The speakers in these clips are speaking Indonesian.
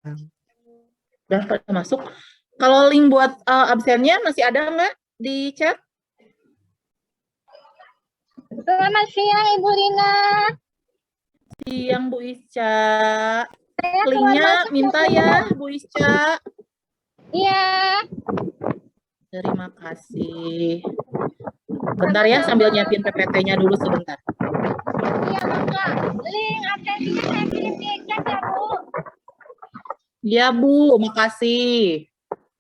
Udah pada masuk. Kalau link buat absennya masih ada nggak di chat? Selamat siang, Ibu Rina. Siang, Bu Isca. Saya Linknya minta ya, Bu Isca. Iya. Terima kasih. Bentar ya, sambil nyiapin PPT-nya dulu sebentar. Iya, Kak. Link absensinya saya kirim di chat ya, Bu. Iya, Bu. Makasih.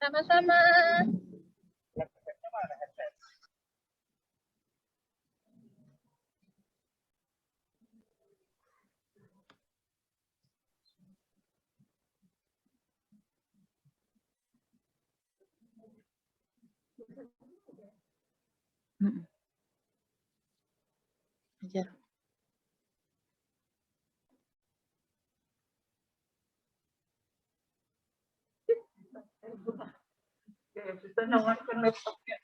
Sama-sama. Aja. Bisa nawarkan laptopnya.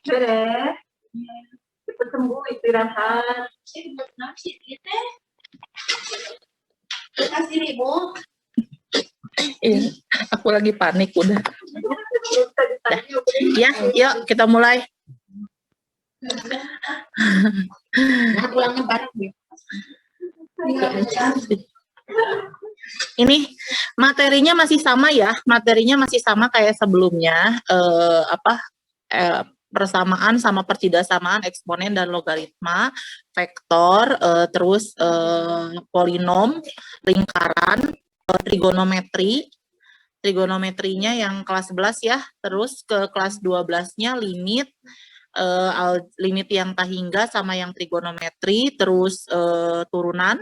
Beres. Cepat sembuh, istirahat. Kasih Ibu. Aku lagi panik udah. Ya, yuk kita mulai. Nah, pulangnya bareng ya. Ini materinya masih sama ya, materinya masih sama kayak sebelumnya, persamaan sama pertidaksamaan eksponen dan logaritma, vektor, terus polinom, lingkaran, trigonometri, trigonometrinya yang kelas 11 ya, terus ke kelas 12-nya limit, limit yang tahingga sama yang trigonometri, terus turunan,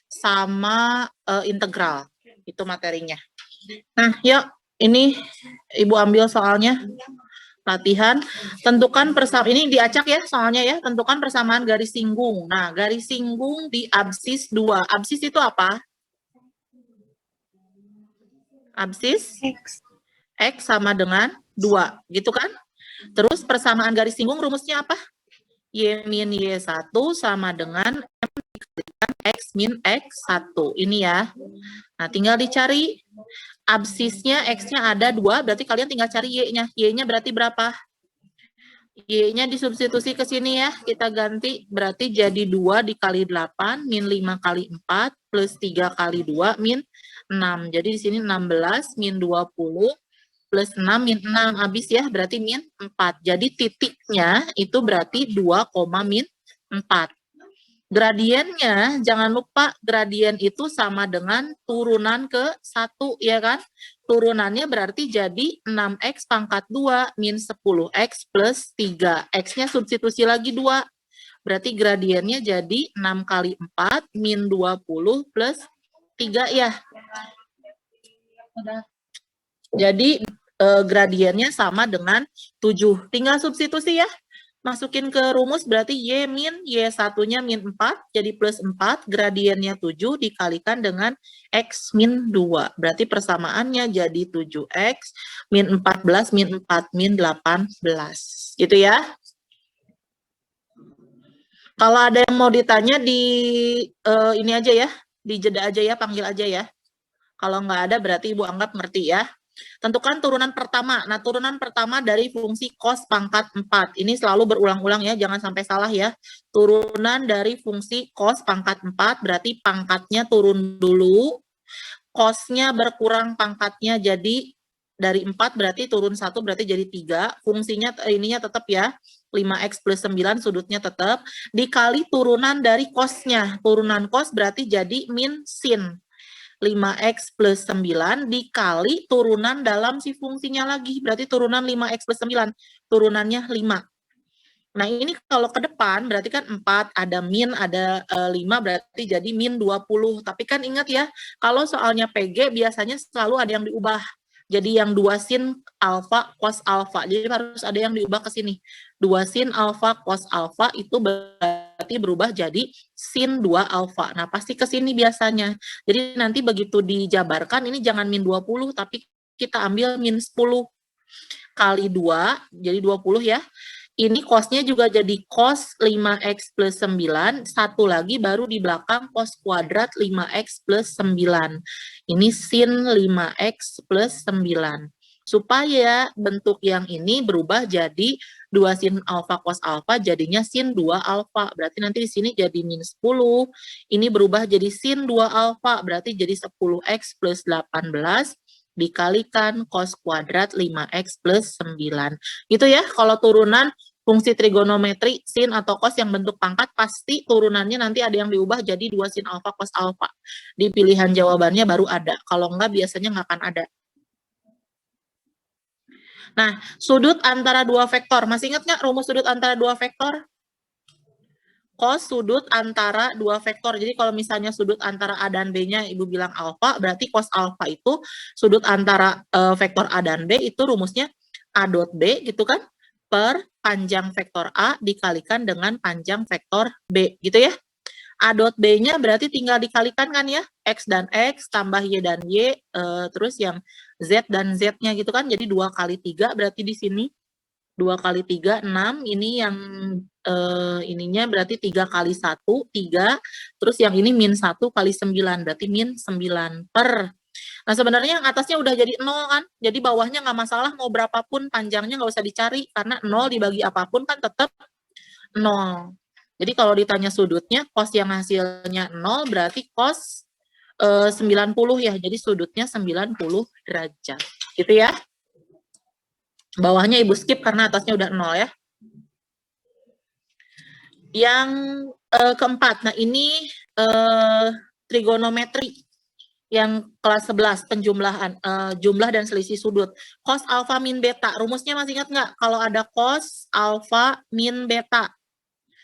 sama integral, itu materinya. Nah, yuk, ini Ibu ambil soalnya, latihan, tentukan persamaan, ini diacak ya soalnya ya, tentukan persamaan garis singgung. Nah, garis singgung di absis 2, absis itu apa? Absis? X sama dengan 2, gitu kan? Terus persamaan garis singgung rumusnya apa? Y min Y1 sama dengan M dikalikan X min X1. Ini ya. Nah, tinggal dicari absisnya X-nya ada 2, berarti kalian tinggal cari Y-nya. Y-nya berarti berapa? Y-nya disubstitusi ke sini ya. Kita ganti, berarti jadi 2 dikali 8, min 5 kali 4, plus 3 kali 2, min 6. Jadi di sini 16, min 20, plus 6 min 6 habis ya, berarti min 4. Jadi titiknya itu berarti 2, min 4. Gradiennya jangan lupa gradien itu sama dengan turunan ke 1 ya kan? Turunannya berarti jadi 6x pangkat 2 min 10x plus 3. X-nya substitusi lagi 2. Berarti gradiennya jadi 6 kali 4 min 20 plus 3 ya. Jadi gradiennya sama dengan 7. Tinggal substitusi ya. Masukin ke rumus berarti Y min Y1-nya min 4, jadi plus 4, gradiennya 7 dikalikan dengan X min 2. Berarti persamaannya jadi 7X min 14 min 4 min 18. Gitu ya. Kalau ada yang mau ditanya di ini aja ya, di jeda aja ya, panggil aja ya. Kalau nggak ada berarti Ibu anggap ngerti ya. Tentukan turunan pertama. Nah, turunan pertama dari fungsi cos pangkat 4. Ini selalu berulang-ulang ya, jangan sampai salah ya. Turunan dari fungsi cos pangkat 4, berarti pangkatnya turun dulu. Cosnya berkurang pangkatnya jadi dari 4 berarti turun 1 berarti jadi 3. Fungsinya ininya tetap ya. 5x plus 9 sudutnya tetap. Dikali turunan dari cosnya. Turunan cos berarti jadi min sin. 5x plus 9 dikali turunan dalam si fungsinya lagi. Berarti turunan 5x plus 9. Turunannya 5. Nah, ini kalau ke depan berarti kan 4, ada min, ada 5, berarti jadi min 20. Tapi kan ingat ya, kalau soalnya PG biasanya selalu ada yang diubah. Jadi yang 2 sin alfa cos alfa. Jadi harus ada yang diubah ke sini. 2 sin alfa cos alfa itu berarti berubah jadi sin 2 alfa. Nah, pasti ke sini biasanya. Jadi nanti begitu dijabarkan ini jangan min 20, tapi kita ambil min 10 kali 2, jadi 20 ya. Ini cos-nya juga jadi cos 5x plus 9, satu lagi baru di belakang cos kuadrat 5x plus 9. Ini sin 5x plus 9. Supaya bentuk yang ini berubah jadi 2 sin alfa cos alfa jadinya sin 2 alfa. Berarti nanti di sini jadi min 10. Ini berubah jadi sin 2 alfa, berarti jadi 10x plus 18 dikalikan cos kuadrat 5x plus 9. Gitu ya, kalau turunan fungsi trigonometri sin atau cos yang bentuk pangkat pasti turunannya nanti ada yang diubah jadi 2 sin alfa cos alfa. Di pilihan jawabannya baru ada. Kalau enggak biasanya nggak akan ada. Nah, sudut antara dua vektor. Masih ingat nggak rumus sudut antara dua vektor? Cos sudut antara dua vektor. Jadi kalau misalnya sudut antara A dan B-nya Ibu bilang alfa, berarti cos alfa itu sudut antara vektor A dan B itu rumusnya A dot B gitu kan, per panjang vektor A dikalikan dengan panjang vektor B gitu ya. A dot B-nya berarti tinggal dikalikan kan ya, X dan X tambah Y dan Y, terus yang Z dan Z-nya gitu kan, jadi 2 kali 3 berarti di sini. 2 kali 3, 6. Ini yang ininya berarti 3 kali 1, 3. Terus yang ini min 1 kali 9, berarti min 9 per. Nah, sebenarnya yang atasnya udah jadi 0 kan, jadi bawahnya nggak masalah, mau berapapun panjangnya nggak usah dicari, karena 0 dibagi apapun kan tetap 0. Jadi kalau ditanya sudutnya, cos yang hasilnya 0 berarti cos 90 ya, jadi sudutnya 90 derajat. Gitu ya. Bawahnya Ibu skip karena atasnya udah 0 ya. Yang keempat, nah ini trigonometri yang kelas 11, penjumlahan, jumlah dan selisih sudut. Cos alfa min beta, rumusnya masih ingat nggak? Kalau ada cos alfa min beta.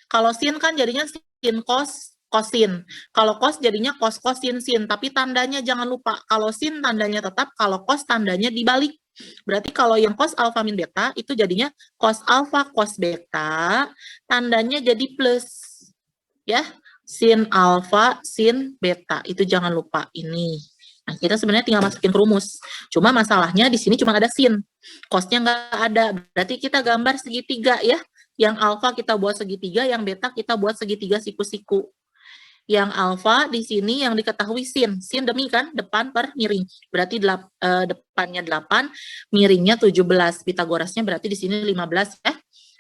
Kalau sin kan jadinya sin cos kosin. Kalau cos jadinya cos kosin sin, tapi tandanya jangan lupa. Kalau sin tandanya tetap, kalau cos tandanya dibalik. Berarti kalau yang cos alfa min beta itu jadinya cos alfa cos beta, tandanya jadi plus. Ya, sin alfa sin beta. Itu jangan lupa ini. Nah, kita sebenarnya tinggal masukin rumus. Cuma masalahnya di sini cuma ada sin. Cosnya nggak ada. Berarti kita gambar segitiga ya. Yang alfa kita buat segitiga, yang beta kita buat segitiga siku-siku. Yang alfa di sini yang diketahui sin. Sin demi kan depan per miring. Berarti depannya 8, miringnya 17. Pitagorasnya berarti di sini 15 ya.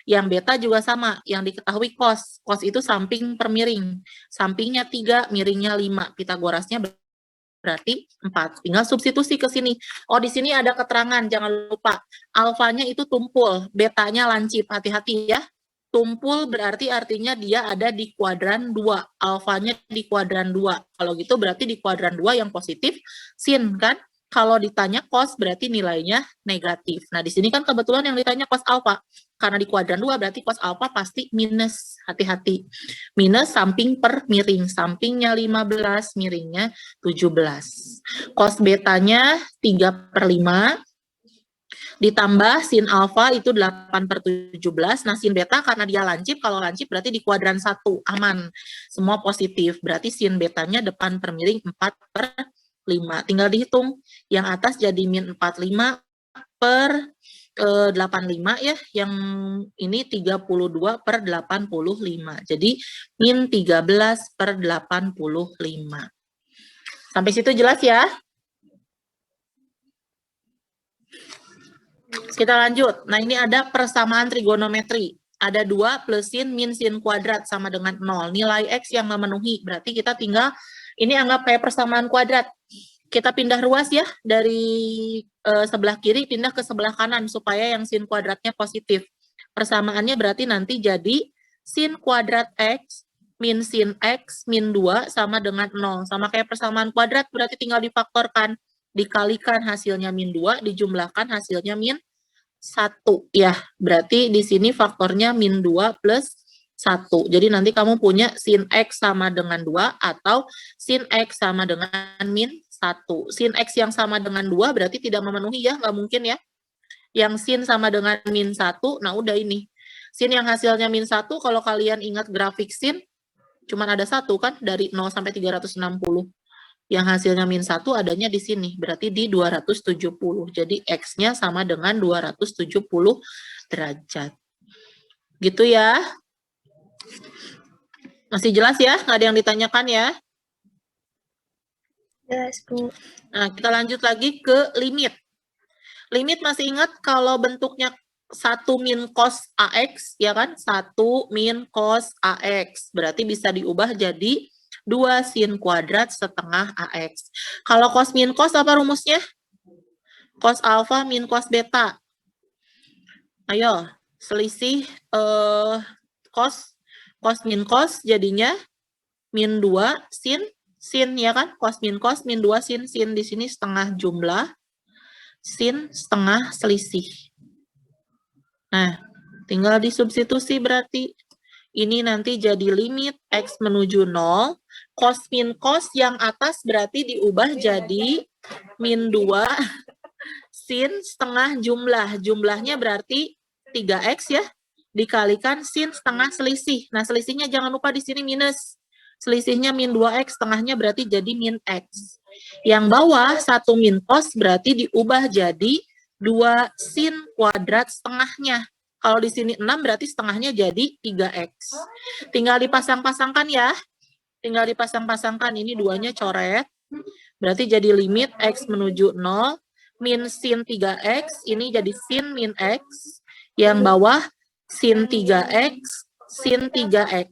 Yang beta juga sama, yang diketahui cos. Cos itu samping per miring. Sampingnya 3, miringnya 5. Pitagorasnya berarti 4. Tinggal substitusi ke sini. Oh, di sini ada keterangan, jangan lupa. Alfanya itu tumpul, betanya lancip. Hati-hati ya. Tumpul berarti artinya dia ada di kuadran 2. Alfanya di kuadran 2. Kalau gitu berarti di kuadran 2 yang positif sin kan? Kalau ditanya cos berarti nilainya negatif. Nah, di sini kan kebetulan yang ditanya cos alfa. Karena di kuadran 2 berarti cos alfa pasti minus. Hati-hati. Minus samping per miring. Sampingnya 15, miringnya 17. Cos betanya 3/5. Ditambah sin alfa itu 8/17. Nah, sin beta karena dia lancip, kalau lancip berarti di kuadran 1, aman. Semua positif. Berarti sin betanya depan per miring 4/5. Tinggal dihitung. Yang atas jadi min 45 per 85 ya. Yang ini 32/85. Jadi min 13/85. Sampai situ jelas ya? Kita lanjut. Nah, ini ada persamaan trigonometri. Ada 2 plus sin min sin kuadrat sama dengan 0. Nilai X yang memenuhi. Berarti kita tinggal, ini anggap kayak persamaan kuadrat. Kita pindah ruas ya, dari sebelah kiri pindah ke sebelah kanan, supaya yang sin kuadratnya positif. Persamaannya berarti nanti jadi sin kuadrat X min sin X min 2 sama dengan 0. Sama kayak persamaan kuadrat, berarti tinggal difaktorkan. Dikalikan hasilnya min 2, dijumlahkan hasilnya min 1 ya. Berarti di sini faktornya min 2 plus 1. Jadi nanti kamu punya sin X sama dengan 2 atau sin X sama dengan min 1. Sin X yang sama dengan 2 berarti tidak memenuhi ya, nggak mungkin ya. Yang sin sama dengan min 1, nah udah ini. Sin yang hasilnya min 1, kalau kalian ingat grafik sin, cuman ada 1 kan, dari 0 sampai 360. Yang hasilnya min 1 adanya di sini, berarti di 270. Jadi X-nya sama dengan 270 derajat. Gitu ya. Masih jelas ya? Nggak ada yang ditanyakan ya? Jelas, Bu. Nah, kita lanjut lagi ke limit. Limit masih ingat kalau bentuknya 1 min cos AX, ya kan? 1 min cos AX. Berarti bisa diubah jadi 2 sin kuadrat setengah AX. Kalau cos min cos apa rumusnya? Cos alfa min cos beta. Ayo, selisih cos min cos jadinya min 2 sin ya kan? Cos min 2 sin di sini setengah jumlah, sin setengah selisih. Nah, tinggal disubstitusi berarti. Ini nanti jadi limit X menuju 0. Cos min cos yang atas berarti diubah jadi min 2 sin setengah jumlah. Jumlahnya berarti 3X ya. Dikalikan sin setengah selisih. Nah, selisihnya jangan lupa di sini minus. Selisihnya min 2X, setengahnya berarti jadi min X. Yang bawah 1 min cos berarti diubah jadi 2 sin kuadrat setengahnya. Kalau di sini 6 berarti setengahnya jadi 3X. Tinggal dipasang-pasangkan ya. Tinggal dipasang-pasangkan. Ini duanya coret. Berarti jadi limit X menuju 0. Min sin 3X. Ini jadi sin min X. Yang bawah sin 3X. Sin 3X.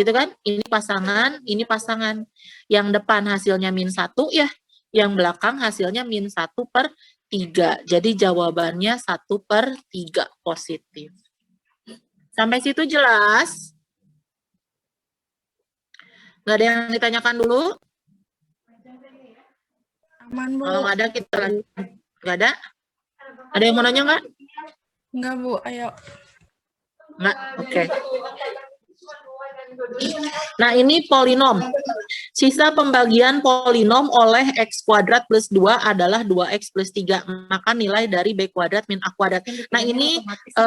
Gitu kan? Ini pasangan. Ini pasangan. Yang depan hasilnya min 1 ya. Yang belakang hasilnya min 1/3. Jadi jawabannya 1/3 positif. Sampai situ jelas? Nggak ada yang ditanyakan dulu? Aman, Bu. Kalau nggak ada, kita lanjut. Nggak ada? Ada yang mau nanya nggak? Enggak, Bu. Ayo. Nggak? Oke. Nah, ini polinom. Sisa pembagian polinom oleh X kuadrat plus 2 adalah 2X plus 3. Maka nilai dari B kuadrat min A kuadrat. Nah, ini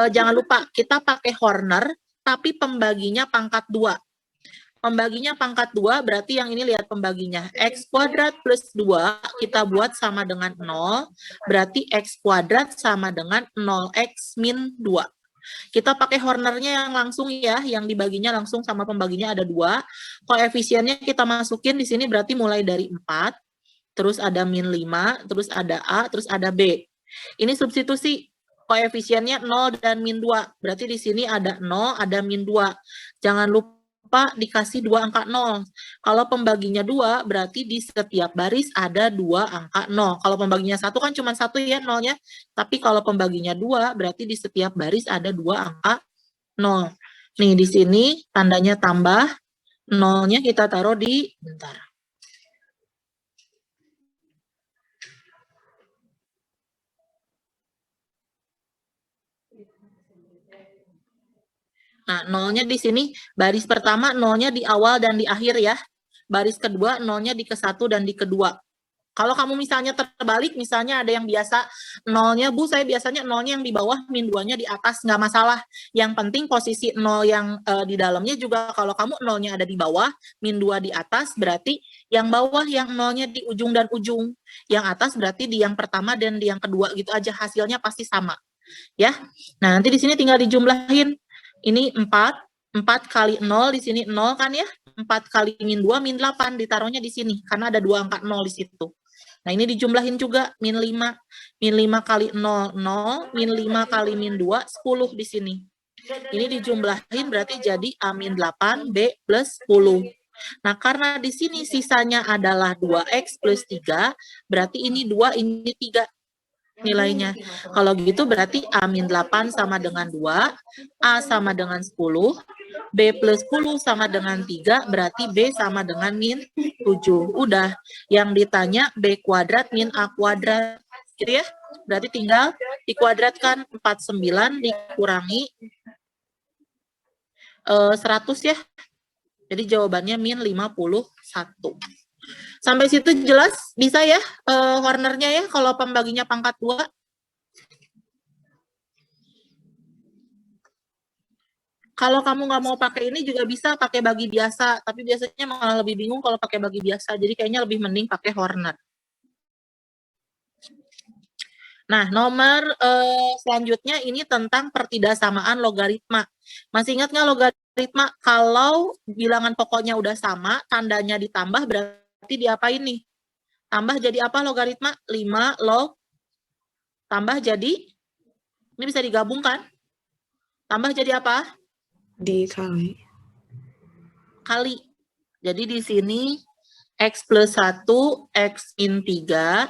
jangan lupa, kita pakai Horner, tapi pembaginya pangkat 2. Pembaginya pangkat 2, berarti yang ini lihat pembaginya. X kuadrat plus 2, kita buat sama dengan 0. Berarti X kuadrat sama dengan 0X min 2. Kita pakai Hornernya yang langsung ya, yang dibaginya langsung sama pembaginya ada 2. Koefisiennya kita masukin di sini berarti mulai dari 4, terus ada min 5, terus ada A, terus ada B. Ini substitusi koefisiennya 0 dan min 2. Berarti di sini ada 0, ada min 2. Jangan lupa dikasih 2 angka 0. Kalau pembaginya 2, berarti di setiap baris ada 2 angka 0. Kalau pembaginya 1 kan cuma 1 ya 0-nya. Tapi kalau pembaginya 2, berarti di setiap baris ada 2 angka 0. Nih, di sini tandanya tambah, 0-nya kita taruh di, bentar. Nah, 0-nya di sini, baris pertama 0-nya di awal dan di akhir ya. Baris kedua 0-nya di ke-1 dan di kedua. Kalau kamu misalnya terbalik, misalnya ada yang biasa 0-nya, Bu, saya biasanya 0-nya yang di bawah, min 2-nya di atas, nggak masalah. Yang penting posisi 0 yang di dalamnya juga, kalau kamu 0-nya ada di bawah, min 2 di atas, berarti yang bawah yang 0-nya di ujung dan ujung. Yang atas berarti di yang pertama dan di yang kedua, gitu aja, hasilnya pasti sama. Ya, nah nanti di sini tinggal dijumlahin. Ini 4 kali 0, di sini 0 kan ya. 4 kali min 2, min 8, ditaruhnya di sini. Karena ada 2 angka 0 di situ. Nah, ini dijumlahin juga, min 5. Min 5 kali 0, 0. Min 5 kali min 2, 10 di sini. Ini dijumlahin berarti jadi A min 8, B plus 10. Nah, karena di sini sisanya adalah 2X plus 3, berarti ini 2, ini 3. Nilainya. Kalau gitu berarti A min 8 sama dengan 2, A sama dengan 10, B plus 10 sama dengan 3, berarti B sama dengan min 7. Udah, yang ditanya B kuadrat min A kuadrat. Gitu ya, berarti tinggal dikuadratkan 49 dikurangi 100 ya. Jadi jawabannya min 51. Sampai situ jelas? Bisa ya warnernya ya kalau pembaginya pangkat 2? Kalau kamu nggak mau pakai ini juga bisa pakai bagi biasa, tapi biasanya malah lebih bingung kalau pakai bagi biasa. Jadi kayaknya lebih mending pakai Horner. Nah, nomor selanjutnya ini tentang pertidaksamaan logaritma. Masih ingat nggak logaritma? Kalau bilangan pokoknya udah sama, tandanya ditambah berarti diapain nih? Tambah jadi apa logaritma? 5 log tambah jadi, ini bisa digabungkan. Tambah jadi apa? Dikali. Kali. Jadi di sini X plus 1, X min 3,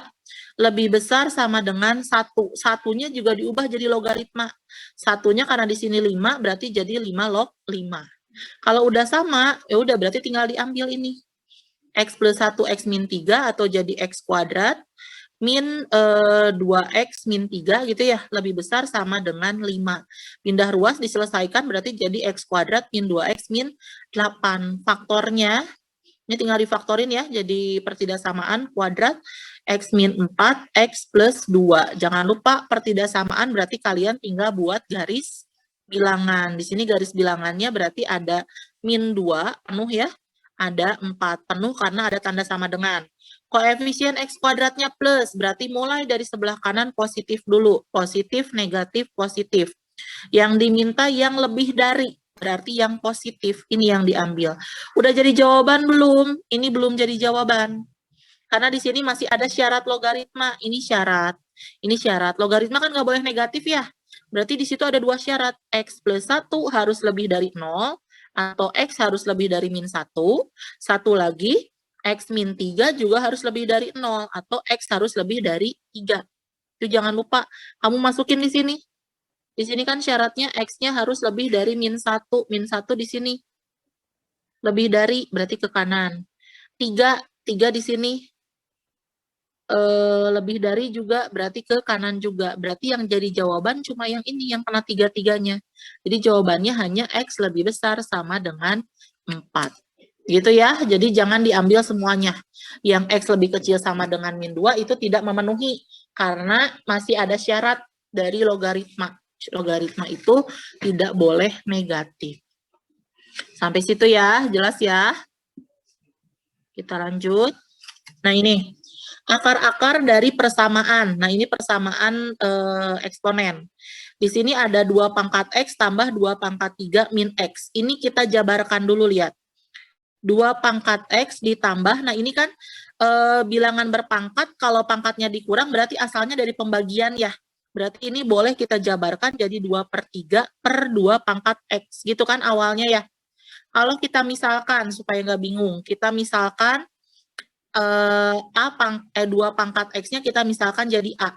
lebih besar sama dengan 1. Satunya juga diubah jadi logaritma. Satunya karena di sini 5, berarti jadi 5 log 5. Kalau udah sama, ya udah berarti tinggal diambil ini. X plus 1, X min 3, atau jadi X kuadrat, min 2X min 3 gitu ya, lebih besar sama dengan 5. Pindah ruas diselesaikan berarti jadi X kuadrat min 2X min 8. Faktornya, ini tinggal difaktorin ya, jadi pertidaksamaan kuadrat X min 4, X plus 2. Jangan lupa pertidaksamaan berarti kalian tinggal buat garis bilangan. Di sini garis bilangannya berarti ada min 2 penuh ya, ada 4 penuh karena ada tanda sama dengan. Koefisien X kuadratnya plus, berarti mulai dari sebelah kanan positif dulu. Positif, negatif, positif. Yang diminta yang lebih dari, berarti yang positif. Ini yang diambil. Udah jadi jawaban belum? Ini belum jadi jawaban. Karena di sini masih ada syarat logaritma. Ini syarat. Ini syarat. Logaritma kan nggak boleh negatif ya. Berarti di situ ada 2 syarat. X plus 1 harus lebih dari 0. Atau X harus lebih dari min 1. Satu lagi, X min 3 juga harus lebih dari 0, atau X harus lebih dari 3. Itu jangan lupa, kamu masukin di sini. Di sini kan syaratnya X-nya harus lebih dari min 1. Min 1 di sini. Lebih dari, berarti ke kanan. 3 di sini. Lebih dari juga, berarti ke kanan juga. Berarti yang jadi jawaban cuma yang ini, yang kena 3-3-nya. Jadi jawabannya hanya X lebih besar sama dengan 4. Gitu ya, jadi jangan diambil semuanya. Yang X lebih kecil sama dengan min 2 itu tidak memenuhi, karena masih ada syarat dari logaritma. Logaritma itu tidak boleh negatif. Sampai situ ya, jelas ya? Kita lanjut. Nah ini, akar-akar dari persamaan. Nah ini persamaan eksponen. Di sini ada 2 pangkat X tambah 2 pangkat 3 min X. Ini kita jabarkan dulu, lihat. 2 pangkat X ditambah, nah ini kan bilangan berpangkat, kalau pangkatnya dikurang berarti asalnya dari pembagian ya. Berarti ini boleh kita jabarkan jadi 2/3 per 2 pangkat X, gitu kan awalnya ya. Kalau kita misalkan, supaya nggak bingung, kita misalkan 2 pangkat X-nya kita misalkan jadi A.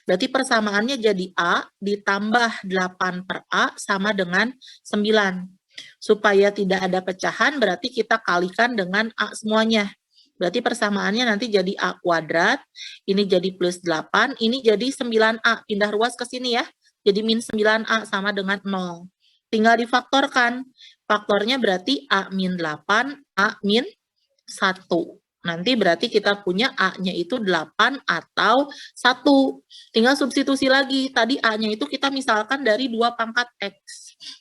Berarti persamaannya jadi A ditambah 8 per A sama dengan 9. Supaya tidak ada pecahan, berarti kita kalikan dengan A semuanya. Berarti persamaannya nanti jadi A kuadrat, ini jadi plus 8, ini jadi 9A. Pindah ruas ke sini ya, jadi min 9A sama dengan 0. Tinggal difaktorkan. Faktornya berarti A min 8, A min 1. Nanti berarti kita punya A-nya itu 8 atau 1. Tinggal substitusi lagi. Tadi A-nya itu kita misalkan dari 2 pangkat X.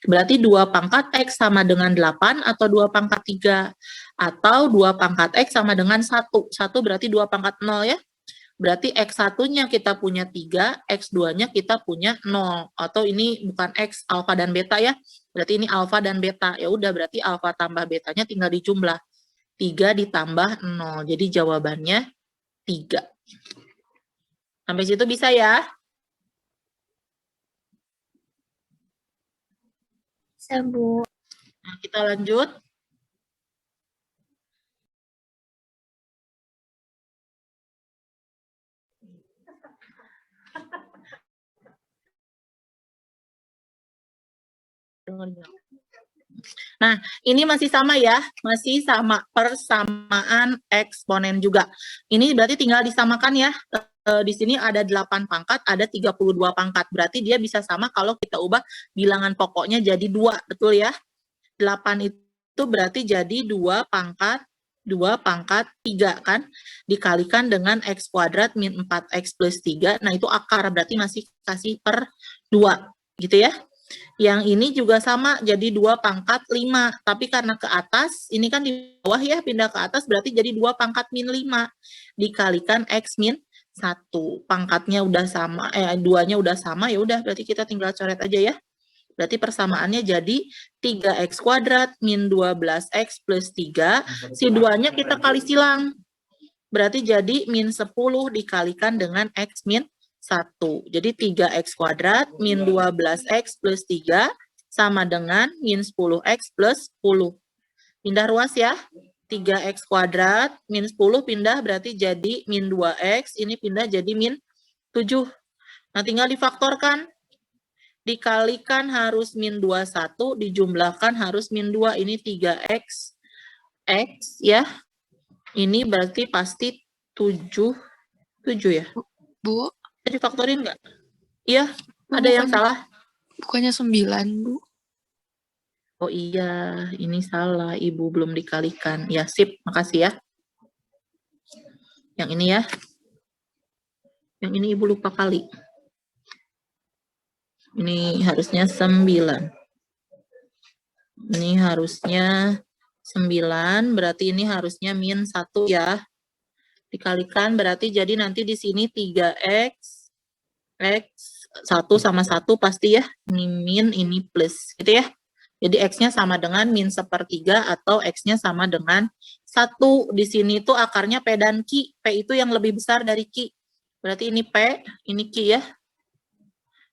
Berarti 2 pangkat X sama dengan 8 atau 2 pangkat 3. Atau 2 pangkat X sama dengan 1. 1 berarti 2 pangkat 0 ya. Berarti X1-nya kita punya 3, X2-nya kita punya 0. Atau ini bukan X, alfa dan beta ya. Berarti ini alfa dan beta. Ya udah berarti alfa tambah betanya tinggal dijumlah. 3 ditambah 0. Jadi jawabannya 3. Sampai situ bisa ya? Bisa, Bu. Nah, kita lanjut. Nah, ini masih sama ya, masih sama persamaan eksponen juga. Ini berarti tinggal disamakan ya, di sini ada 8 pangkat, ada 32 pangkat. Berarti dia bisa sama kalau kita ubah bilangan pokoknya jadi 2, betul ya? 8 itu berarti jadi 2 pangkat 3 kan? Dikalikan dengan X kuadrat min 4X plus 3. Nah, itu akar, berarti masih kasih per 2, gitu ya. Yang ini juga sama, jadi 2 pangkat 5. Tapi karena ke atas, ini kan di bawah ya, pindah ke atas, berarti jadi 2 pangkat min 5. Dikalikan X min 1. Pangkatnya udah sama, 2-nya udah sama, ya udah berarti kita tinggal coret aja ya. Berarti persamaannya jadi 3X kuadrat min 12X plus 3. Si 2-nya kita kali silang. Berarti jadi min 10 dikalikan dengan X min 1. Jadi 3X kuadrat min 12X plus 3 sama dengan min 10X plus 10. Pindah ruas ya. 3X kuadrat min 10 pindah berarti jadi min 2X. Ini pindah jadi min 7. Nah, tinggal difaktorkan. Dikalikan harus min 21, dijumlahkan harus min 2. Ini 3X. X ya. Ini berarti pasti 7 ya. Bu, Bisa difaktorin nggak? Iya, Bu, ada yang salah. bukannya 9, Bu. Oh iya, ini salah. Ibu belum dikalikan. Ya, sip. Makasih ya. Yang ini ya. Yang ini Ibu lupa kali. Ini harusnya 9. Ini harusnya 9, berarti ini harusnya min 1 ya. Dikalikan berarti jadi nanti di sini 3X. X 1 sama 1 pasti ya. Ini min, ini plus. Gitu ya. Jadi X-nya sama dengan min 1/3 atau X-nya sama dengan 1. Di sini tuh akarnya P dan Q. P itu yang lebih besar dari Q. Berarti ini P, ini Q ya.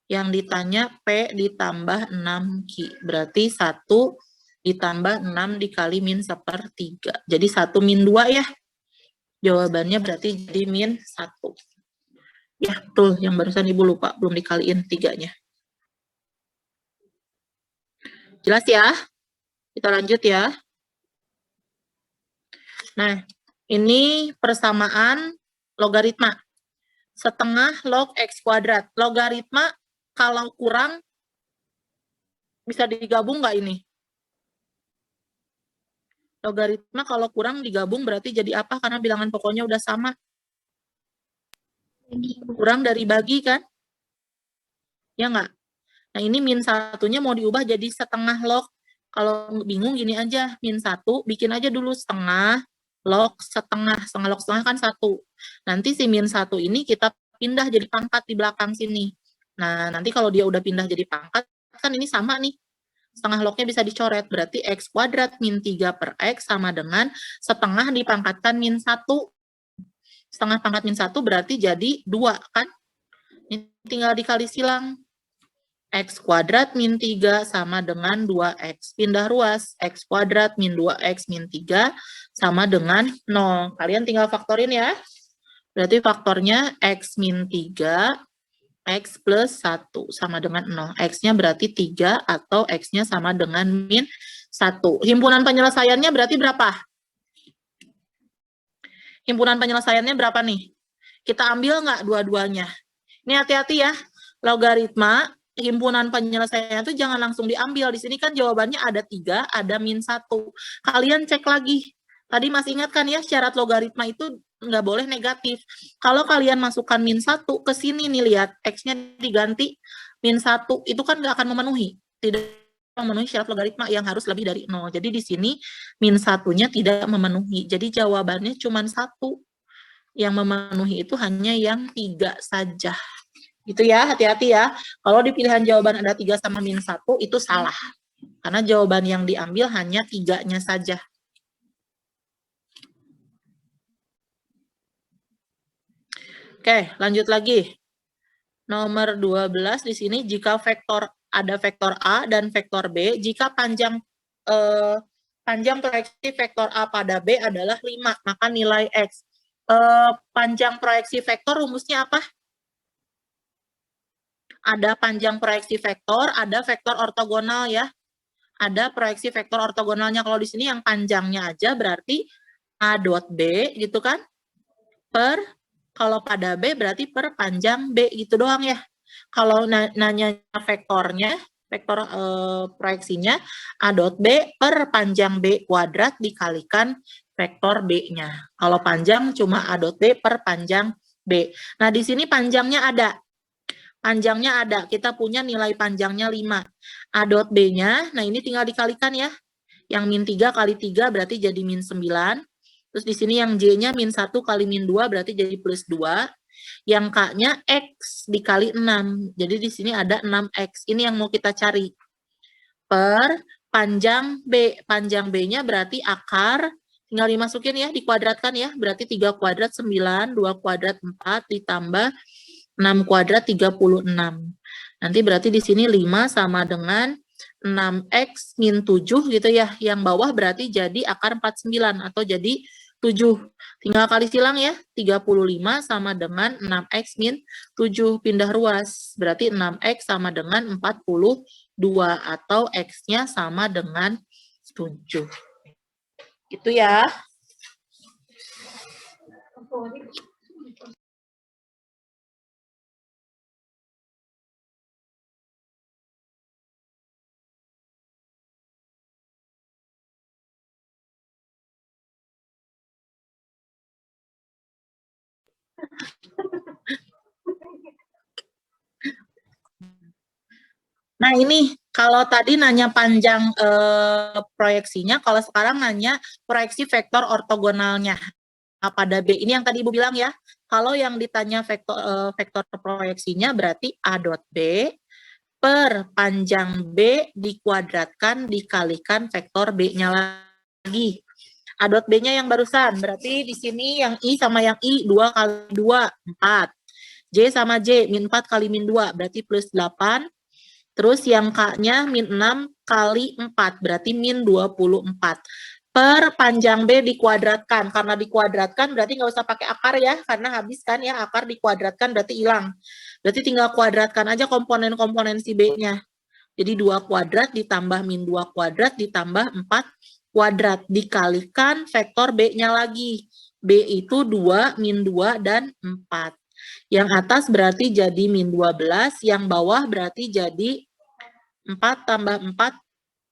Yang ditanya P ditambah 6Q. Berarti 1 ditambah 6 dikali min 1/3. Jadi 1 min 2 ya. Jawabannya berarti jadi min 1. Ya, betul. Yang barusan Ibu lupa. Belum dikaliin 3-nya. Jelas ya? Kita lanjut ya. Nah, ini persamaan logaritma. Setengah log X kuadrat. Logaritma kalau kurang, bisa digabung nggak ini? Logaritma kalau kurang digabung berarti jadi apa? Karena bilangan pokoknya udah sama. Kurang dari bagi kan? Ya nggak? Nah, ini min 1-nya mau diubah jadi setengah log. Kalau bingung gini aja, min 1, bikin aja dulu setengah log setengah. Setengah log setengah kan 1. Nanti si min 1 ini kita pindah jadi pangkat di belakang sini. Nah, nanti kalau dia udah pindah jadi pangkat, kan ini sama nih. Setengah lognya bisa dicoret. Berarti X kuadrat min 3 per X sama dengan setengah dipangkatkan min 1. Setengah pangkat min 1 berarti jadi 2 kan? Ini tinggal dikali silang. X kuadrat min 3 sama dengan 2X. Pindah ruas. X kuadrat min 2X min 3 sama dengan 0. Kalian tinggal faktorin ya. Berarti faktornya X min 3, X plus 1 sama dengan 0. X-nya berarti 3 atau X-nya sama dengan min 1. Himpunan penyelesaiannya berarti berapa? Himpunan penyelesaiannya berapa nih? Kita ambil nggak dua-duanya? Ini hati-hati ya. Logaritma himpunan penyelesaian itu jangan langsung diambil. Di sini kan jawabannya ada 3, ada min 1. Kalian cek lagi. Tadi masih ingat kan ya, syarat logaritma itu nggak boleh negatif. Kalau kalian masukkan min 1 ke sini nih, lihat, X-nya diganti min 1, itu kan nggak akan memenuhi. Tidak memenuhi syarat logaritma yang harus lebih dari 0. Jadi di sini min 1-nya tidak memenuhi. Jadi jawabannya cuma 1. Yang memenuhi itu hanya yang 3 saja. Gitu ya, hati-hati ya. Kalau di pilihan jawaban ada 3 sama min 1, itu salah. Karena jawaban yang diambil hanya 3-nya saja. Oke, lanjut lagi. Nomor 12 di sini, jika ada vektor A dan vektor B, jika panjang proyeksi vektor A pada B adalah 5, maka nilai X. Panjang proyeksi vektor rumusnya apa? Ada panjang proyeksi vektor, ada vektor ortogonal ya. Ada proyeksi vektor ortogonalnya. Kalau di sini yang panjangnya aja berarti A dot B gitu kan, per Kalau pada B berarti per panjang B gitu doang ya. Kalau nanya vektornya, vektor proyeksinya A dot B per panjang B kuadrat dikalikan vektor B-nya. Kalau panjang cuma A dot B per panjang B. Nah, di sini panjangnya ada. Panjangnya ada. Kita punya nilai panjangnya 5. A dot B-nya, nah ini tinggal dikalikan ya. Yang min 3 kali 3 berarti jadi min 9. Terus di sini yang J-nya min 1 kali min 2 berarti jadi plus 2. Yang K-nya X dikali 6. Jadi di sini ada 6X. Ini yang mau kita cari. Per panjang B. Panjang B-nya berarti akar. Tinggal dimasukin ya, dikuadratkan ya. Berarti 3 kuadrat 9, 2 kuadrat 4, ditambah 6 kuadrat 36. Nanti berarti di sini 5 sama dengan 6X min 7 gitu ya. Yang bawah berarti jadi akar 49 atau jadi 7. Tinggal kali silang ya. 35 sama dengan 6X min 7. Pindah ruas. Berarti 6X sama dengan 42 atau X-nya sama dengan 7. Gitu ya. Nah ini kalau tadi nanya panjang proyeksinya, kalau sekarang nanya proyeksi vektor ortogonalnya. Nah, pada B ini yang tadi Ibu bilang ya, kalau yang ditanya vektor proyeksinya berarti A dot B per panjang B dikuadratkan dikalikan vektor B-nya lagi. A dot B-nya yang barusan, berarti di sini yang I sama yang I 2 kali 2, 4. J sama J, min 4 kali min 2, berarti plus 8. Terus yang K-nya min 6 kali 4, berarti min 24. Per panjang B dikuadratkan. Karena dikuadratkan berarti nggak usah pakai akar ya, karena habis kan ya, akar dikuadratkan berarti hilang. Berarti tinggal kuadratkan aja komponen-komponen si B-nya. Jadi 2 kuadrat ditambah min 2 kuadrat ditambah 4 kuadrat. Dikalikan vektor B-nya lagi. B itu 2, min 2, dan 4. Yang atas berarti jadi min 12, yang bawah berarti jadi 4 tambah 4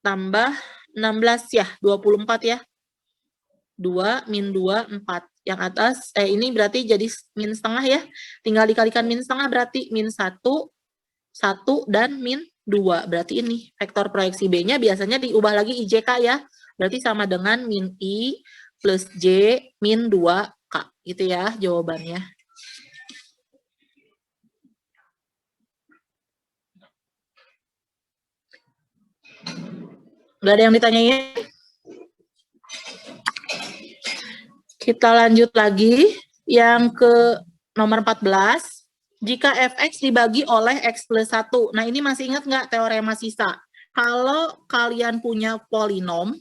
tambah 16 ya, 24 ya. 2 min 2, 4. Yang atas, ini berarti jadi min setengah ya. Tinggal dikalikan min setengah berarti min 1, 1, dan min 2. Berarti ini vektor proyeksi B-nya biasanya diubah lagi IJK ya. Berarti sama dengan min I plus J min 2K. Gitu ya jawabannya. Gak ada yang ditanyain? Kita lanjut lagi. Yang ke nomor 14. Jika fx dibagi oleh x plus 1. Nah ini masih ingat nggak teorema sisa? Kalau kalian punya polinom,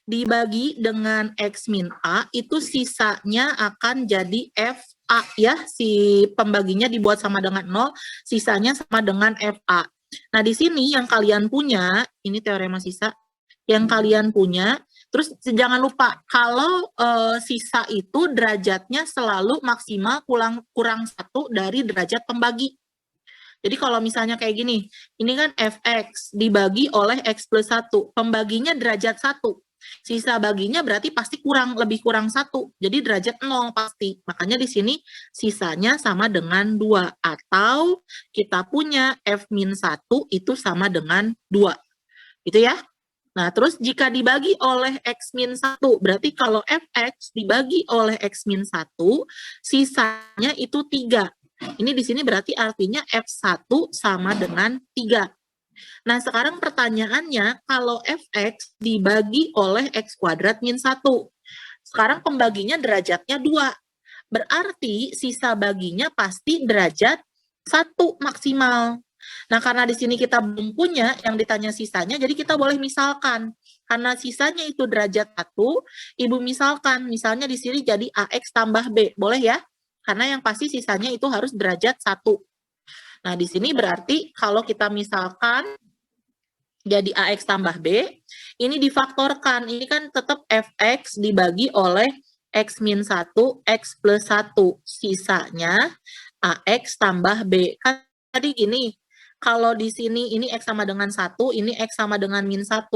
dibagi dengan x min a, itu sisanya akan jadi fa ya. Si pembaginya dibuat sama dengan 0, sisanya sama dengan fa. Nah di sini yang kalian punya, ini teorema sisa, yang kalian punya, terus jangan lupa kalau sisa itu derajatnya selalu maksimal kurang 1 dari derajat pembagi. Jadi kalau misalnya kayak gini, ini kan fx dibagi oleh x plus 1, pembaginya derajat 1. Sisa baginya berarti pasti lebih kurang 1. Jadi derajat 0 pasti. Makanya di sini sisanya sama dengan 2. Atau kita punya f min 1 itu sama dengan 2. Gitu ya. Nah, terus jika dibagi oleh x min 1, berarti kalau fx dibagi oleh x min 1, sisanya itu 3. Ini di sini berarti artinya f1 sama dengan 3. Nah, sekarang pertanyaannya, kalau fx dibagi oleh x kuadrat min 1, sekarang pembaginya derajatnya 2. Berarti sisa baginya pasti derajat 1 maksimal. Nah, karena di sini kita belum punya yang ditanya sisanya, jadi kita boleh misalkan. Karena sisanya itu derajat 1, Ibu misalkan, misalnya di sini jadi AX tambah B. Boleh ya? Karena yang pasti sisanya itu harus derajat 1. Nah, di sini berarti kalau kita misalkan jadi AX tambah B, ini difaktorkan. Ini kan tetap FX dibagi oleh X min 1, X plus 1. Sisanya AX tambah B. Kan tadi gini, kalau di sini ini X sama dengan 1, ini X sama dengan min 1.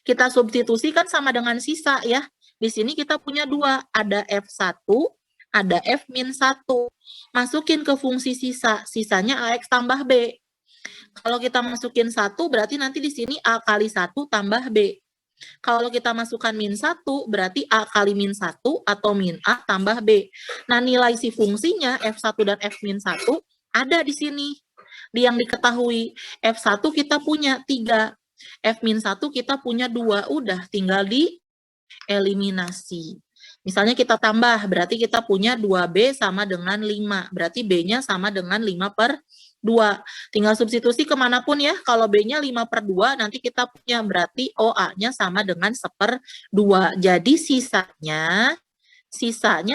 Kita substitusi kan sama dengan sisa ya. Di sini kita punya 2, ada F1, ada F min 1. Masukin ke fungsi sisa, sisanya AX tambah B. Kalau kita masukin 1, berarti nanti di sini A kali 1 tambah B. Kalau kita masukkan min 1, berarti A kali min 1 atau min A tambah B. Nah, nilai si fungsinya F1 dan F min 1 ada di sini. Di yang diketahui, F1 kita punya 3, F min 1 kita punya 2, udah tinggal dieliminasi. Misalnya kita tambah, berarti kita punya 2B sama dengan 5, berarti B-nya sama dengan 5/2. Tinggal substitusi kemanapun ya, kalau B-nya 5/2, nanti kita punya berarti OA-nya sama dengan 1/2. Jadi sisanya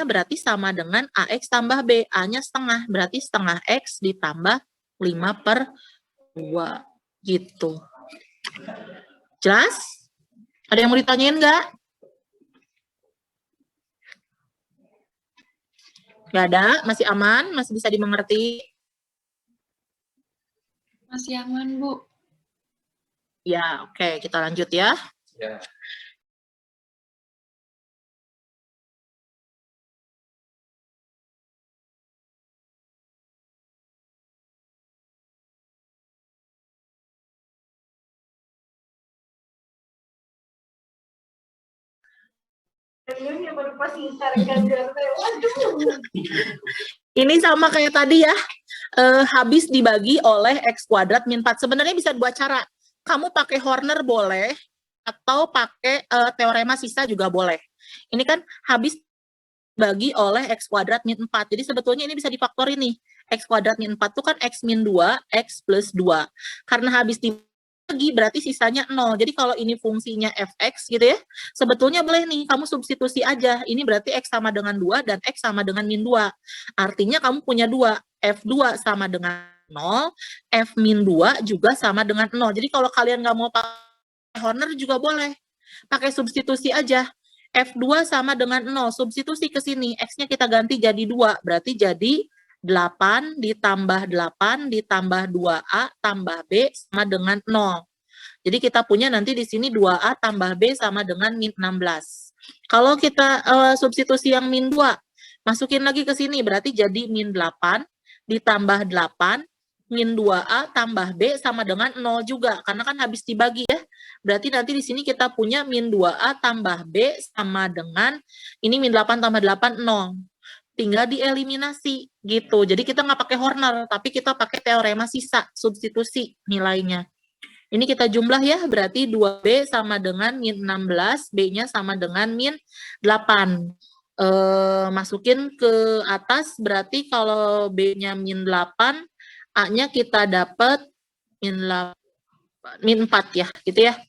berarti sama dengan AX tambah B, A-nya setengah, berarti setengah X ditambah 5/2, gitu. Jelas? Ada yang mau ditanyain nggak? Nggak ada? Masih aman? Masih bisa dimengerti? Masih aman, Bu. Ya, oke. Kita lanjut ya. Ya. Ini sama kayak tadi ya. Habis dibagi oleh X kuadrat min 4. Sebenarnya bisa dua cara. Kamu pakai Horner boleh, atau pakai teorema sisa juga boleh. Ini kan habis bagi oleh X kuadrat min 4. Jadi sebetulnya ini bisa difaktori nih. X kuadrat min 4 itu kan X min 2, X plus 2. Karena habis dibagi berarti sisanya 0. Jadi kalau ini fungsinya fx gitu ya, sebetulnya boleh nih kamu substitusi aja. Ini berarti X sama dengan 2 dan X sama dengan min 2. Artinya kamu punya 2. F2 sama dengan 0, F min 2 juga sama dengan 0. Jadi kalau kalian nggak mau pakai Horner juga boleh. Pakai substitusi aja. F2 sama dengan 0, substitusi ke sini, X-nya kita ganti jadi 2, berarti jadi 8 ditambah 8 ditambah 2A tambah B sama dengan 0. Jadi kita punya nanti di sini 2A tambah B sama dengan min 16. Kalau kita substitusi yang min 2, masukin lagi ke sini, berarti jadi min 8 ditambah 8 min 2A tambah B sama dengan 0 juga, karena kan habis dibagi ya. Berarti nanti di sini kita punya min 2A tambah B sama dengan, ini min 8 tambah 8, 0. Tinggal dieliminasi, gitu. Jadi kita nggak pakai Horner, tapi kita pakai teorema sisa, substitusi nilainya. Ini kita jumlah ya, berarti 2B sama dengan min 16, B-nya sama dengan min 8. Masukin ke atas, berarti kalau B-nya min 8, A-nya kita dapat min 4 ya, gitu ya.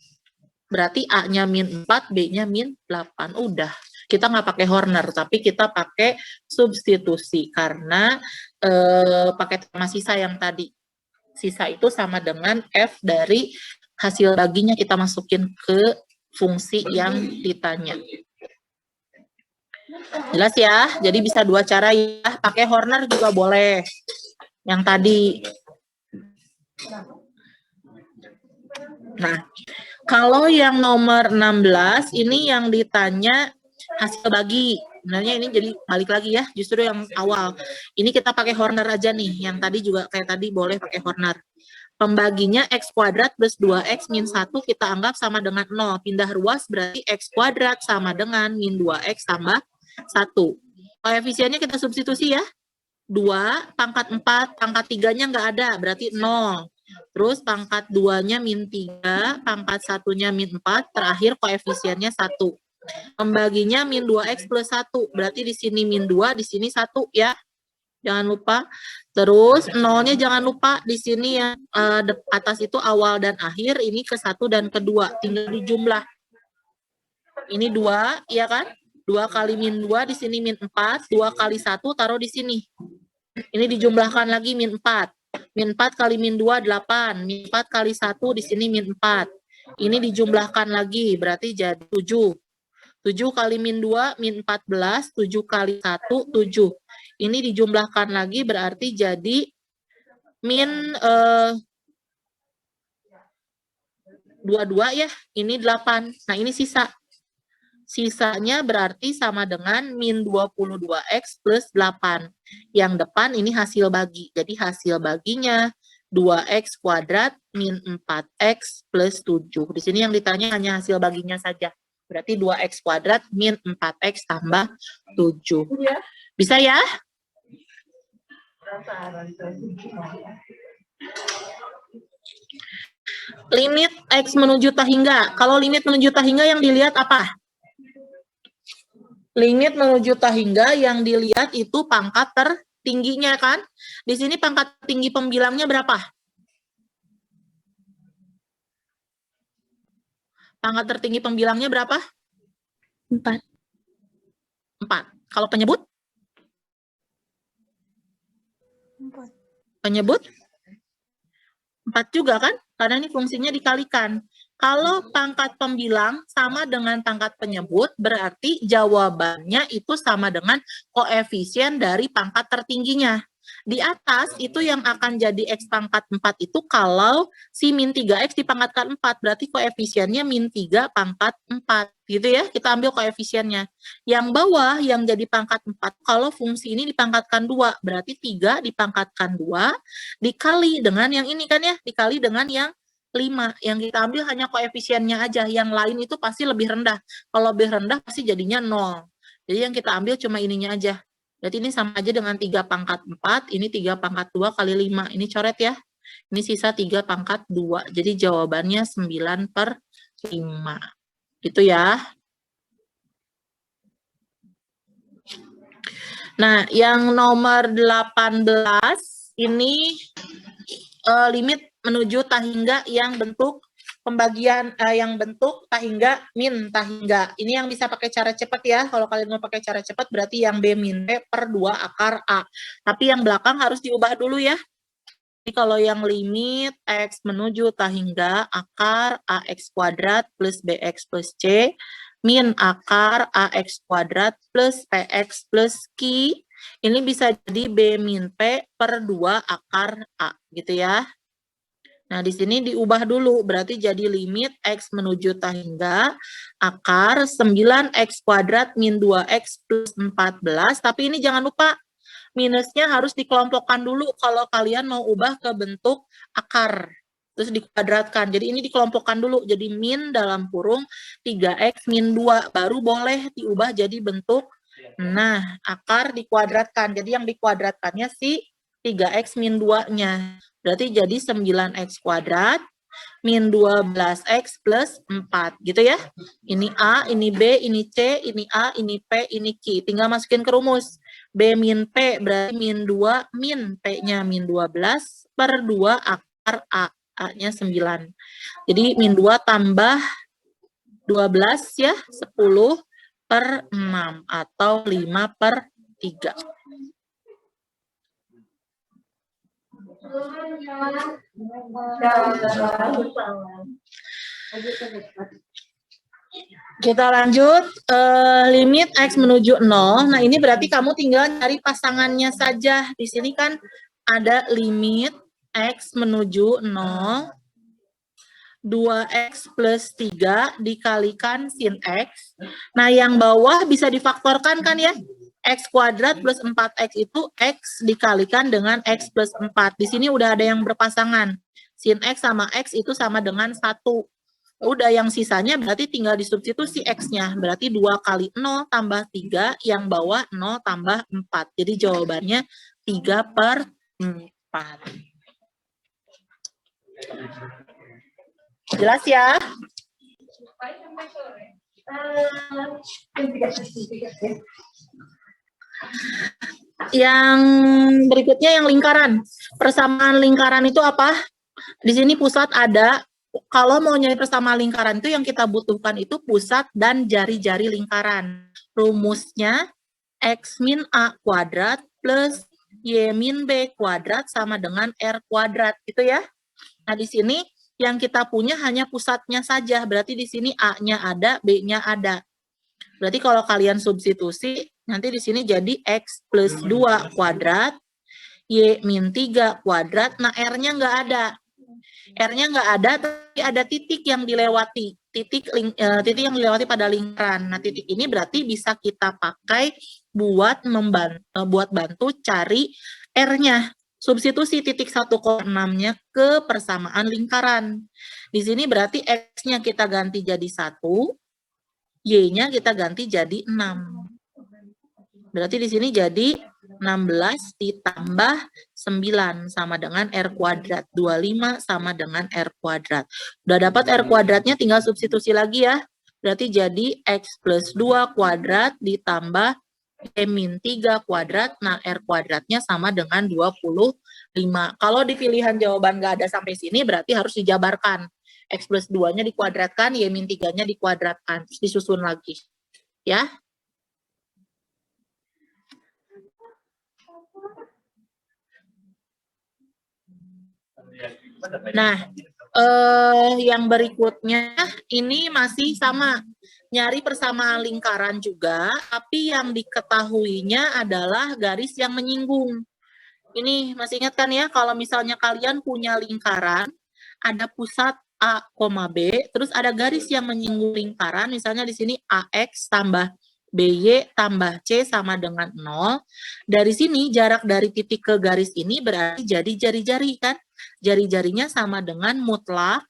Berarti A-nya min 4, B-nya min 8. Udah, kita nggak pakai Horner, tapi kita pakai substitusi, karena pakai tema sisa yang tadi. Sisa itu sama dengan F dari hasil baginya kita masukin ke fungsi yang ditanya. Jelas ya? Jadi bisa dua cara ya, pakai Horner juga boleh. Yang tadi. Nah, kalau yang nomor 16, ini yang ditanya hasil bagi. Sebenarnya ini jadi balik lagi ya, justru yang awal. Ini kita pakai Horner aja nih, yang tadi juga kayak tadi boleh pakai Horner. Pembaginya X kuadrat plus 2X min 1 kita anggap sama dengan 0. Pindah ruas berarti X kuadrat sama dengan min 2X tambah 1. Koefisiennya kita substitusi ya. 2, pangkat 4, pangkat 3-nya nggak ada, berarti 0. Terus pangkat 2-nya min 3, pangkat 1-nya min 4, terakhir koefisiennya 1. Pembaginya min 2X plus 1, berarti di sini min 2, di sini 1 ya. Jangan lupa. Terus 0-nya jangan lupa, di sini yang atas itu awal dan akhir, ini ke 1 dan ke 2, tinggal dijumlah. Ini 2, ya kan? 2 kali min 2, di sini min 4, 2 kali 1 taruh di sini. Ini dijumlahkan lagi min 4. Min 4 kali min 2, 8. Min 4 kali 1, di sini min 4. Ini dijumlahkan lagi, berarti jadi 7. 7 kali min 2, min 14, 7 kali 1, 7. Ini dijumlahkan lagi berarti jadi min 22 ya, ini 8. Nah ini sisa. Sisanya berarti sama dengan min 22x plus 8. Yang depan ini hasil bagi. Jadi hasil baginya 2x kuadrat min 4x plus 7. Di sini yang ditanya hanya hasil baginya saja. Berarti 2x kuadrat min 4x tambah 7. Bisa ya? Limit x menuju tahingga. Kalau limit menuju tahingga yang dilihat apa? Limit menuju tahingga yang dilihat itu pangkat tertingginya kan? Di sini pangkat tinggi pembilangnya berapa? Pangkat tertinggi pembilangnya berapa? 4. 4. Kalau penyebut? 4. Penyebut? 4 juga kan? Karena ini fungsinya dikalikan. Kalau pangkat pembilang sama dengan pangkat penyebut, berarti jawabannya itu sama dengan koefisien dari pangkat tertingginya. Di atas itu yang akan jadi X pangkat 4 itu kalau si min 3X dipangkatkan 4, berarti koefisiennya min 3 pangkat 4. Gitu ya, kita ambil koefisiennya. Yang bawah yang jadi pangkat 4, kalau fungsi ini dipangkatkan 2, berarti 3 dipangkatkan 2, dikali dengan yang ini kan ya, dikali dengan yang 5. Yang kita ambil hanya koefisiennya aja, yang lain itu pasti lebih rendah. Kalau lebih rendah pasti jadinya 0. Jadi yang kita ambil cuma ininya aja. Berarti ini sama aja dengan 3 pangkat 4, ini 3 pangkat 2 kali 5. Ini coret ya. Ini sisa 3 pangkat 2. Jadi jawabannya 9/5. Gitu ya. Nah, yang nomor 18 ini limit menuju tahingga yang bentuk pembagian yang bentuk tahingga min tahingga. Ini yang bisa pakai cara cepat ya. Kalau kalian mau pakai cara cepat berarti yang B min B per 2 akar A. Tapi yang belakang harus diubah dulu ya. Jadi kalau yang limit X menuju tahingga akar AX kuadrat plus BX plus C min akar AX kuadrat plus PX plus Q, ini bisa jadi B min P per 2 akar A gitu ya. Nah, di sini diubah dulu, berarti jadi limit X menuju tahingga akar 9X kuadrat min 2X plus 14, tapi ini jangan lupa, minusnya harus dikelompokkan dulu kalau kalian mau ubah ke bentuk akar, terus dikuadratkan. Jadi ini dikelompokkan dulu, jadi min dalam kurung 3X min 2, baru boleh diubah jadi bentuk, nah, akar dikuadratkan. Jadi yang dikuadratkannya si 3X min 2-nya. Berarti jadi 9X kuadrat min 12X plus 4. Gitu ya. Ini A, ini B, ini C, ini A, ini P, ini Q. Tinggal masukin ke rumus. B min P berarti min 2, min P-nya min 12 per 2 akar A. A-nya 9. Jadi min 2 tambah 12 ya, 10 per 6 atau 5 per 3. Kita lanjut, limit X menuju 0. Nah, ini berarti kamu tinggal cari pasangannya saja. Di sini kan ada limit X menuju 0, 2X plus 3 dikalikan sin X. Nah, yang bawah bisa difaktorkan kan ya? X kuadrat plus 4X itu X dikalikan dengan X plus 4. Di sini udah ada yang berpasangan. Sin X sama X itu sama dengan 1. Udah yang sisanya berarti tinggal disubstitusi X-nya. Berarti 2 kali 0 tambah 3, yang bawah 0 tambah 4. Jadi jawabannya 3 per 4. Jelas ya? Yang berikutnya yang lingkaran. Persamaan lingkaran itu apa? Di sini pusat ada. Kalau mau nyari persamaan lingkaran itu yang kita butuhkan itu pusat dan jari-jari lingkaran. Rumusnya X min A kuadrat plus Y min B kuadrat sama dengan R kuadrat. Gitu ya. Nah, di sini yang kita punya hanya pusatnya saja. Berarti di sini A-nya ada, B-nya ada. Berarti kalau kalian substitusi, nanti di sini jadi X plus 2 kuadrat, Y min 3 kuadrat, nah R-nya nggak ada. R-nya nggak ada, tapi ada titik yang dilewati. Titik yang dilewati pada lingkaran. Nah, titik ini berarti bisa kita pakai buat bantu cari R-nya. Substitusi titik 1,6-nya ke persamaan lingkaran. Di sini berarti X-nya kita ganti jadi 1, Y-nya kita ganti jadi 6. Berarti di sini jadi 16 ditambah 9 sama dengan R kuadrat. 25 sama dengan R kuadrat. Udah dapat R kuadratnya, tinggal substitusi lagi ya. Berarti jadi X plus 2 kuadrat ditambah Y min 3 kuadrat. Nah, R kuadratnya sama dengan 25. Kalau di pilihan jawaban nggak ada sampai sini, berarti harus dijabarkan. X plus 2-nya dikuadratkan, Y min 3-nya dikuadratkan. Terus disusun lagi. Ya. Nah, yang berikutnya ini masih sama. Nyari persamaan lingkaran juga, tapi yang diketahuinya adalah garis yang menyinggung. Ini masih ingat kan ya, kalau misalnya kalian punya lingkaran, ada pusat A, B, terus ada garis yang menyinggung lingkaran, misalnya di sini AX tambah BY tambah C sama dengan 0. Dari sini jarak dari titik ke garis ini berarti jadi jari-jari kan? Jari-jarinya sama dengan mutlak.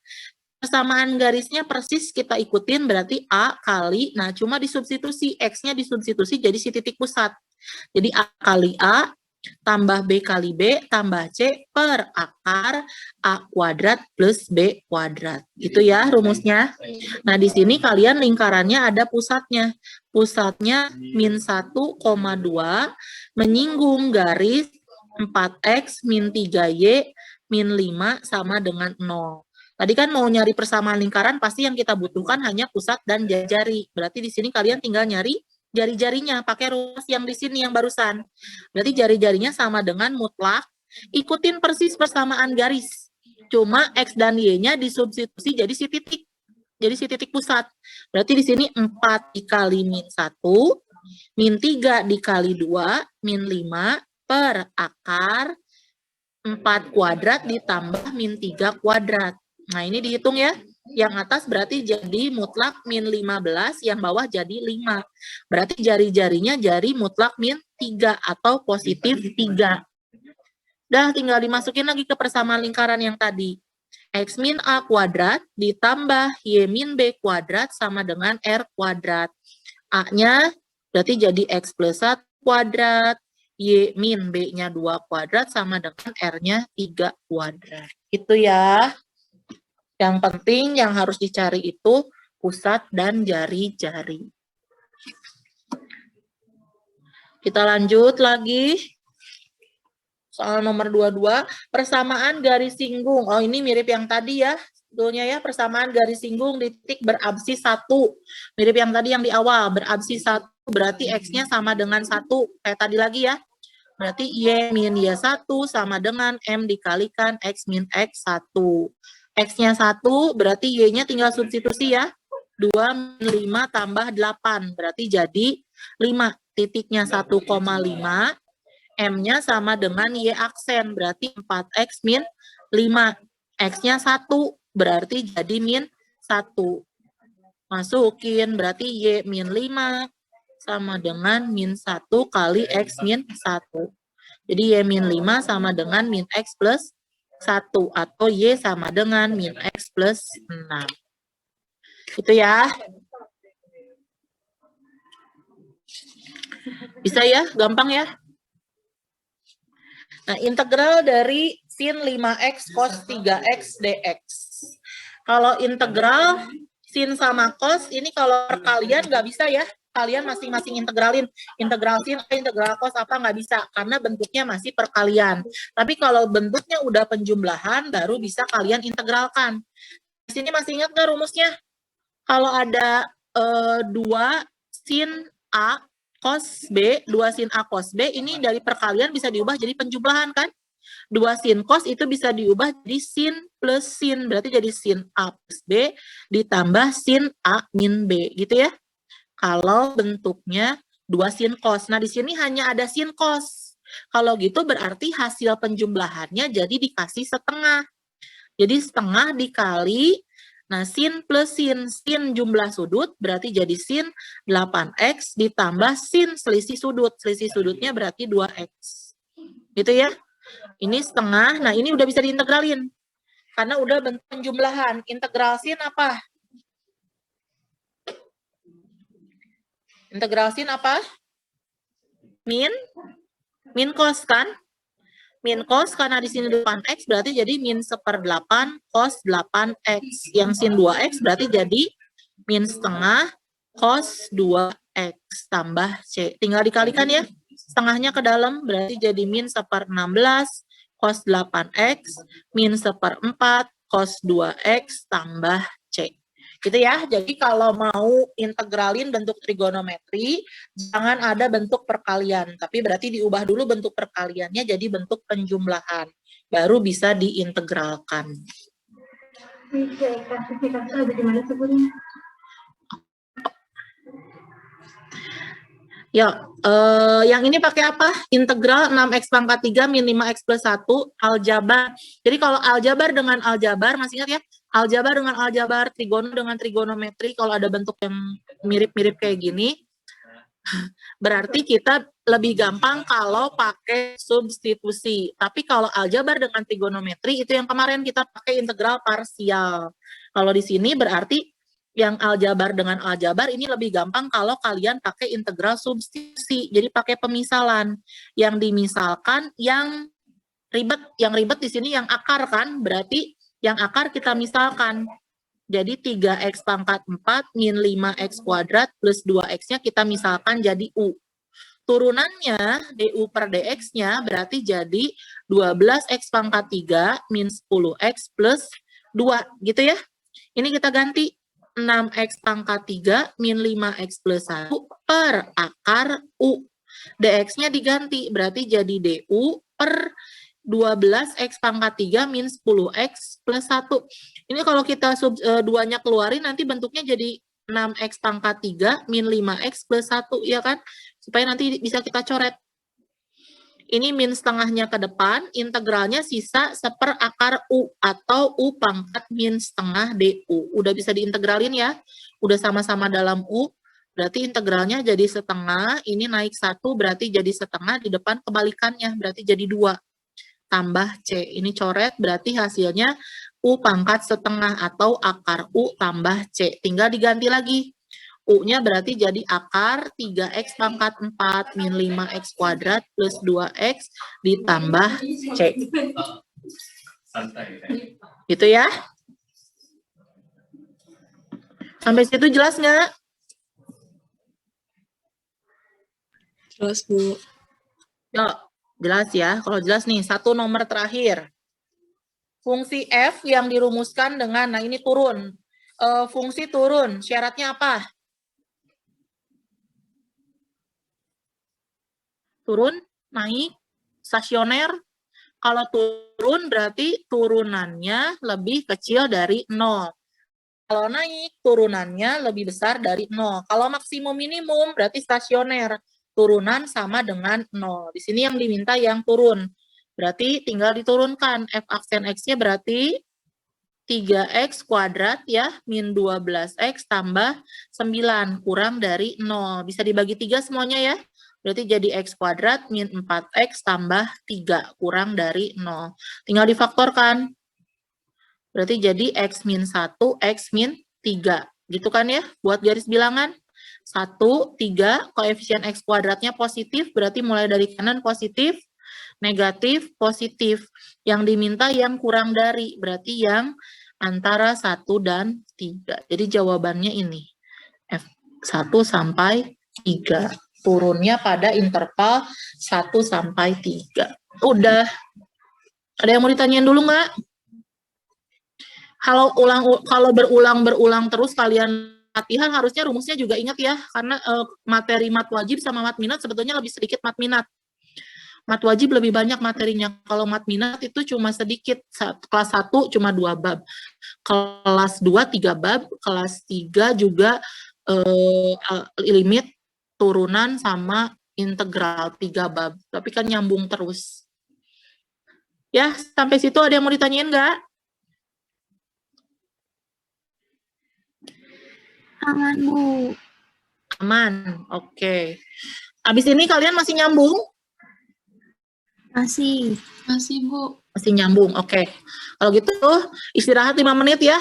Persamaan garisnya persis kita ikutin berarti A kali, nah cuma disubstitusi, X-nya disubstitusi jadi si titik pusat. Jadi A kali A tambah B kali B tambah C per akar A kuadrat plus B kuadrat. Itu ya rumusnya. Nah di sini kalian lingkarannya ada pusatnya. Pusatnya min 1,2 menyinggung garis 4X min 3Y min 5 sama dengan 0. Tadi kan mau nyari persamaan lingkaran, pasti yang kita butuhkan hanya pusat dan jari. Berarti di sini kalian tinggal nyari jari-jarinya, pakai rumus yang di sini yang barusan. Berarti jari-jarinya sama dengan mutlak, ikutin persis persamaan garis. Cuma X dan Y-nya disubstitusi jadi si titik. Jadi si titik pusat. Berarti di sini 4 dikali min 1, min 3 dikali 2, min 5 per akar 4 kuadrat ditambah min 3 kuadrat. Nah, ini dihitung ya. Yang atas berarti jadi mutlak min 15, yang bawah jadi 5. Berarti jari-jarinya jari mutlak min 3 atau positif 3. Dah, tinggal dimasukin lagi ke persamaan lingkaran yang tadi. X min A kuadrat ditambah Y min B kuadrat sama dengan R kuadrat. A-nya berarti jadi X plus 1 kuadrat. Y min B-nya 2 kuadrat sama dengan R-nya 3 kuadrat. Itu ya. Yang penting yang harus dicari itu pusat dan jari-jari. Kita lanjut lagi. Soal nomor 22, persamaan garis singgung. Oh, ini mirip yang tadi ya. Sebetulnya ya, persamaan garis singgung di titik berabsis 1. Mirip yang tadi yang di awal, berabsis 1 berarti X-nya sama dengan 1. Kayak tadi lagi ya. Berarti Y min Y1 sama dengan M dikalikan X min X1. X-nya 1, berarti Y-nya tinggal substitusi ya. 2 min 5 tambah 8, berarti jadi 5. Titiknya 1,5. M-nya sama dengan Y aksen, berarti 4X min 5. X-nya 1, berarti jadi min 1. Masukin, berarti Y min 5 sama dengan min 1 kali X min 1. Jadi Y min 5 sama dengan min X plus 1. Atau Y sama dengan min X plus 6. Itu ya. Bisa ya? Gampang ya? Nah, integral dari sin 5X cos 3X dx. Kalau integral sin sama cos, ini kalau perkalian nggak bisa ya. Kalian masing-masing integralin. Integral sin, integral cos apa nggak bisa. Karena bentuknya masih perkalian. Tapi kalau bentuknya udah penjumlahan, baru bisa kalian integralkan. Di sini masih ingat nggak rumusnya? Kalau ada 2 sin A cos B, 2 sin A cos B, ini dari perkalian bisa diubah jadi penjumlahan kan? 2 sin cos itu bisa diubah jadi sin plus sin, berarti jadi sin A plus B ditambah sin A min B, gitu ya. kalau bentuknya 2 sin cos. Nah, di sini hanya ada sin cos. Kalau gitu berarti hasil penjumlahannya jadi dikasih setengah. Jadi setengah dikali, nah sin plus sin jumlah sudut berarti jadi sin 8x ditambah sin selisih sudut. Selisih sudutnya berarti 2x. Gitu ya. Ini setengah, nah ini udah bisa diintegralin. Karena udah bentuk penjumlahan. Integral sin apa? Integral sin apa? Min cos kan? Min cos karena di sini 8x berarti jadi min 1/8 cos 8x. Yang sin 2x berarti jadi min setengah cos 2x tambah C. Tinggal dikalikan ya. Setengahnya ke dalam berarti jadi min 1/16 cos 8x min 1/4 cos 2x tambah C. Gitu ya. Jadi kalau mau integralin bentuk trigonometri, jangan ada bentuk perkalian. Tapi berarti diubah dulu bentuk perkaliannya jadi bentuk penjumlahan. Baru bisa diintegralkan. Ya, yang ini pakai apa? Integral 6x pangkat 3 min 5x plus 1, aljabar. Jadi kalau aljabar dengan aljabar, masih ingat ya? Aljabar dengan aljabar, trigono dengan trigonometri, kalau ada bentuk yang mirip-mirip kayak gini, berarti kita lebih gampang kalau pakai substitusi. Tapi kalau aljabar dengan trigonometri, itu yang kemarin kita pakai integral parsial. Kalau di sini berarti yang aljabar dengan aljabar ini lebih gampang kalau kalian pakai integral substitusi. Jadi pakai pemisalan. Yang dimisalkan yang ribet di sini yang akar kan? Berarti yang akar kita misalkan. Jadi 3x pangkat 4 min 5x kuadrat plus 2x-nya kita misalkan jadi U. Turunannya du per dx-nya berarti jadi 12x pangkat 3 min 10x plus 2. Gitu ya. Ini kita ganti. 6x pangkat 3 min 5x plus 1 per akar U. dx-nya diganti, berarti jadi du per 12x pangkat 3 min 10x plus 1. Ini kalau kita duanya keluarin nanti bentuknya jadi 6x pangkat 3 min 5x plus 1, ya kan? Supaya nanti bisa kita coret. Ini min setengahnya ke depan, integralnya sisa 1/4 akar U atau U pangkat min setengah DU. Udah bisa diintegralin ya. Udah sama-sama dalam U, berarti integralnya jadi setengah, ini naik 1 berarti jadi setengah, di depan kebalikannya berarti jadi 2. Tambah C, ini coret berarti hasilnya U pangkat setengah atau akar U tambah C. Tinggal diganti lagi. U-nya berarti jadi akar 3x pangkat 4 min 5x kuadrat plus 2x ditambah C. Gitu ya. Sampai situ jelas nggak? Jelas, Bu. Yuk, jelas ya. Kalau jelas nih, satu nomor terakhir. Fungsi F yang dirumuskan dengan, nah ini turun. Fungsi turun, syaratnya apa? Turun, naik, stasioner. Kalau turun berarti turunannya lebih kecil dari 0. Kalau naik, turunannya lebih besar dari 0. Kalau maksimum minimum berarti stasioner. Turunan sama dengan 0. Di sini yang diminta yang turun. Berarti tinggal diturunkan. F aksen X-nya berarti 3x kuadrat ya, min 12x tambah 9 kurang dari 0. Bisa dibagi 3 semuanya ya. Berarti jadi x kuadrat min 4x tambah 3 kurang dari 0. Tinggal difaktorkan. Berarti jadi x min 1, x min 3. Gitu kan ya, buat garis bilangan. 1, 3, koefisien x kuadratnya positif, berarti mulai dari kanan positif, negatif, positif. Yang diminta yang kurang dari, berarti yang antara 1 dan 3. Jadi jawabannya ini. F1 sampai 3. Turunnya pada interval 1 sampai 3. Udah. Ada yang mau ditanyain dulu nggak? Kalau berulang terus kalian latihan, harusnya rumusnya juga ingat ya, karena materi mat wajib sama mat minat sebetulnya lebih sedikit mat minat. Mat wajib lebih banyak materinya. Kalau mat minat itu cuma sedikit. Kelas 1 cuma 2 bab. Kelas 2 3 bab, kelas 3 juga limit, turunan, sama integral 3 bab. Tapi kan nyambung terus. Ya, sampai situ ada yang mau ditanyain nggak? Aman, Bu. Aman, oke. Abis ini kalian masih nyambung? Masih. Masih, Bu. Masih nyambung, oke. Kalau gitu istirahat 5 menit ya.